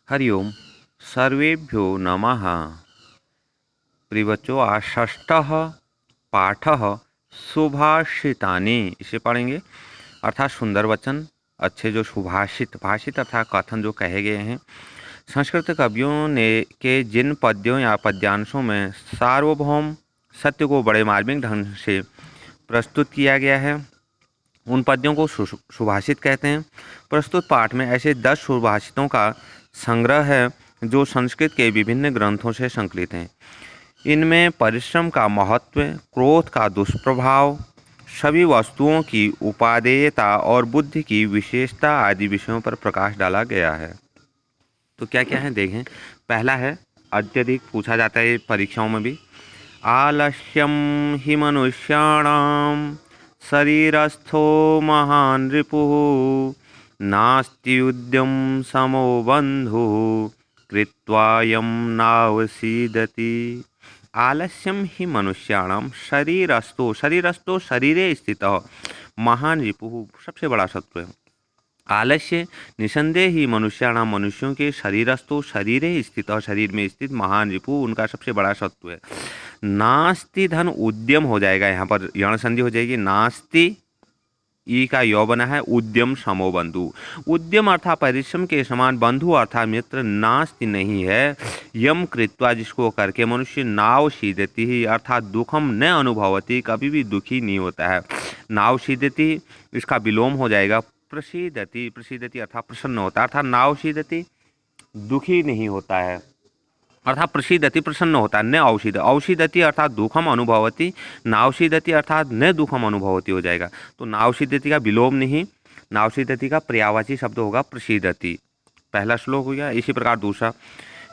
हरि ओम। सर्वेभ्यो नमः। प्रिय बच्चों, आज षष्ठः पाठः सुभाषितानि, इसे पढ़ेंगे। अर्थात सुंदर वचन, अच्छे जो सुभाषित, भाषित अर्थात कथन जो कहे गए हैं संस्कृत कवियों ने के जिन पद्यों या पद्यांशों में सार्वभौम सत्य को बड़े मार्मिक ढंग से प्रस्तुत किया गया है, उन पद्यों को सुभाषित कहते हैं। प्रस्तुत पाठ में ऐसे 10 सुभाषितों का संग्रह है जो संस्कृत के विभिन्न ग्रंथों से संकलित हैं। इनमें परिश्रम का महत्व, क्रोध का दुष्प्रभाव, सभी वस्तुओं की उपादेयता और बुद्धि की विशेषता आदि विषयों पर प्रकाश डाला गया है। तो क्या क्या है देखें। पहला है, अत्यधिक पूछा जाता है परीक्षाओं में भी, आलस्यम हि मनुष्याणाम शरीरस्थो महान रिपुः नास्ति उद्यम समो बंधुः कृत्वायं नावसीदति। आलस्यम ही मनुष्याणाम शरीरस्थो शरीरे स्थितः महान रिपुः, सबसे बड़ा शत्रु है। आलस्य निसंदेह ही मनुष्याणाम, मनुष्यों के शरीरस्थो शरीरे स्थित, शरीर में स्थित महान रिपु उनका सबसे बड़ा शत्रु है। नास्ति धन उद्यम हो जाएगा, यहाँ पर यण संधि हो जाएगी। नास्ति ई का यो बना है, उद्यम समो बंधु। उद्यम अर्थात परिश्रम के समान, बंधु अर्थात मित्र नास्ति नहीं है। यम कृत्वा, जिसको करके मनुष्य नाव सीदती ही अर्थात दुखम न अनुभवती, कभी भी दुखी नहीं होता है। नाव सीदती इसका विलोम हो जाएगा प्रसीदति, प्रसीदति अर्थात प्रसन्न होता है, अर्थात नाव सीदति दुखी नहीं होता है, अर्थात प्रसीदति प्रसन्न होता है। न औषिद, औषिदति अर्थात दुखम अनुभवती, नावसीदति अर्थात न दुखम अनुभवती हो जाएगा। तो नावसीदति का विलोम नहीं, नावसीदति का पर्यायवाची शब्द होगा प्रसीदति। पहला श्लोक हो गया। इसी प्रकार दूसरा,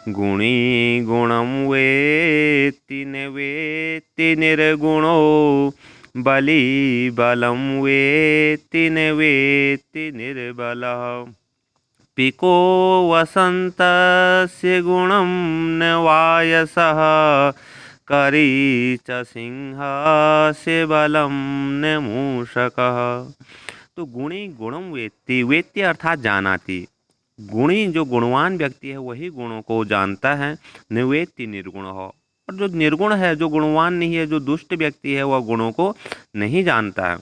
गुणी गुणम वेत्ति न वेत्ति निर्गुणो बली बलम वेत्ति न वेत्ति निर्बलः पिको वसन्तस्य गुणं न वायसः करी च सिंहस्य बलं न मूषकः। तो गुणी गुणम वेत्ति, वेत्ति अर्थात जानाति। गुणी जो गुणवान व्यक्ति है वही गुणों को जानता है। न वेत्ति निर्गुण हो, और जो निर्गुण है, जो गुणवान नहीं है, जो दुष्ट व्यक्ति है, वह गुणों को नहीं जानता है।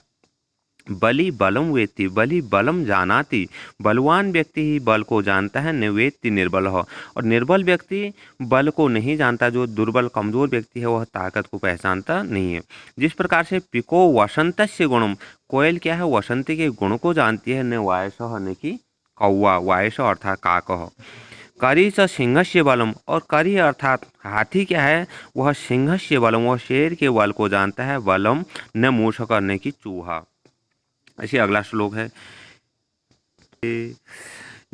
बली बलम वेत्ति, बली बलम जानाति, बलवान व्यक्ति ही बल को जानता है। निवेत्ति निर्बल हो, और निर्बल व्यक्ति बल को नहीं जानता। जो दुर्बल कमजोर व्यक्ति है वह ताकत को पहचानता नहीं है। जिस प्रकार से पिको वसंतस्य गुणम, कोयल क्या है, वसंत के गुण को जानती है। न वायस, न की कौवा, वायस अर्थात काक हो। करी च सिंहस्य बलम, और करी अर्थात हाथी क्या है, वह सिंहस्य बलम, वह शेर के बल को जानता है। बलम न मूषक, करने की चूहा। ऐसे अगला श्लोक है,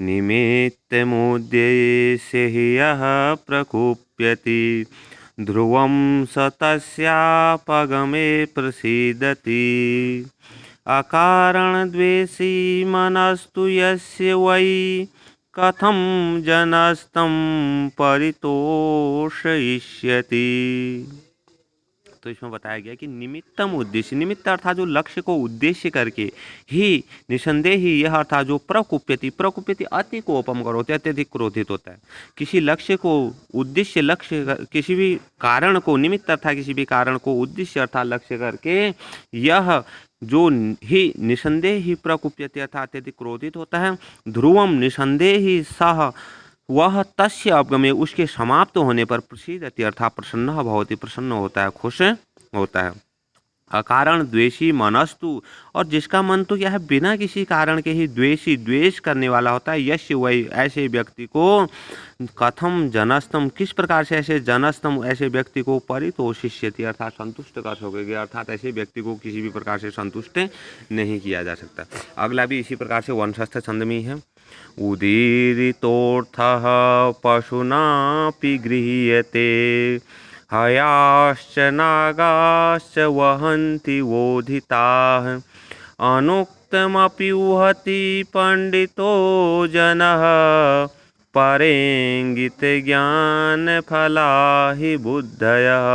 निमित्तमुद्देश्य हि यः प्रकुप्यति ध्रुवं स तस्यापगमे प्रसीदति अकारणद्वेषी मनस्तु यस्य वै कथं जनस्तं परितोषयिष्यति। तो इसमें बताया गया कि निमित्तम उद्देश्य, निमित्त अर्थात जो लक्ष्य को उद्देश्य करके, ही निसंदेह ही यह अर्थात जो प्रकुप्यति, प्रकुप्यति अति कोपम करोति, अत्यधिक क्रोधित होता है। किसी लक्ष्य को उद्देश्य, लक्ष्य किसी भी कारण को, निमित्त अर्थात किसी भी कारण को उद्देश्य अर्थात लक्ष्य करके, यह जो ही निसंदेह ही प्रकुप्यति अर्थात अत्यधिक क्रोधित होता है। ध्रुवम निसंदेह ही सह, वह तस्य अपगमे, उसके समाप्त होने पर प्रसीदति अर्थात प्रसन्न भवति, प्रसन्न होता है, खुश होता है। अकारण द्वेषी मनस्तु, और जिसका मन तो क्या है, बिना किसी कारण के ही द्वेषी, द्वेष करने वाला होता है। यस्य वही, ऐसे व्यक्ति को कथम जनस्तम, किस प्रकार से ऐसे जनस्तम, ऐसे व्यक्ति को परितोषिष्यति अर्थात संतुष्ट कर सकोगे, अर्थात ऐसे व्यक्ति को किसी भी प्रकार से संतुष्ट नहीं किया जा सकता। अगला भी इसी प्रकार से वंशस्थ छंद में ही है। उदीरितोऽर्थः पशूनापि गृह्यते हयाश्च नागाश्च वहन्ति वोधिताः अनुक्तमपि उहति पंडितो जनः परेंगितज्ञानफला हि बुद्धयः।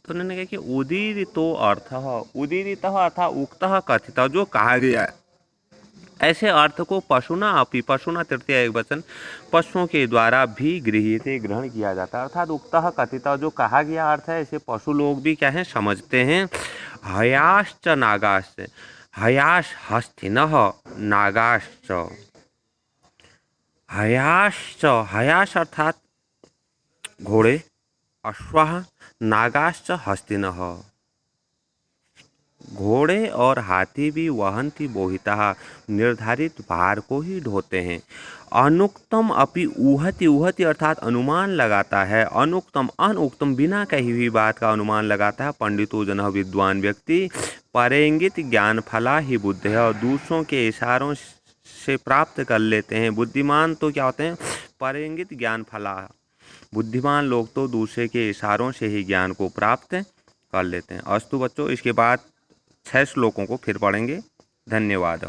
तो उन्होंने कहा कि उदीरितो अर्थः, उदीरितः अर्थात उक्तः कथितः, जो कहा गया है, ऐसे अर्थ को पशुना अपि, पशुना तृतीय एकवचन, पशुओं के द्वारा भी गृहीते ग्रहण किया जाता है। अर्थात उक्तः कथितः जो कहा गया अर्थ है इसे पशु लोग भी क्या है समझते हैं। हयाश्च नागाश्च, हयाश हस्तिनः, नागाश्च, हयाश्च, हयाश अर्थात घोड़े, अश्वः, नागाश्च हस्तिनः, घोड़े और हाथी भी वहन्ति बोहितः, निर्धारित भार को ही ढोते हैं। अनुक्तम अपि ऊहति, ऊहति अर्थात अनुमान लगाता है। अनुक्तम अनुक्तम बिना कही हुई बात का अनुमान लगाता है। पंडितो जनः विद्वान व्यक्ति, परेंगित ज्ञान फला ही बुद्धि है, और दूसरों के इशारों से प्राप्त कर लेते हैं। बुद्धिमान तो क्या होते हैं, परेंगित ज्ञान फला, बुद्धिमान लोग तो दूसरे के इशारों से ही ज्ञान को प्राप्त कर लेते हैं। अस्तु बच्चों, इसके बाद 6 श्लोकों को फिर पढ़ेंगे। धन्यवाद।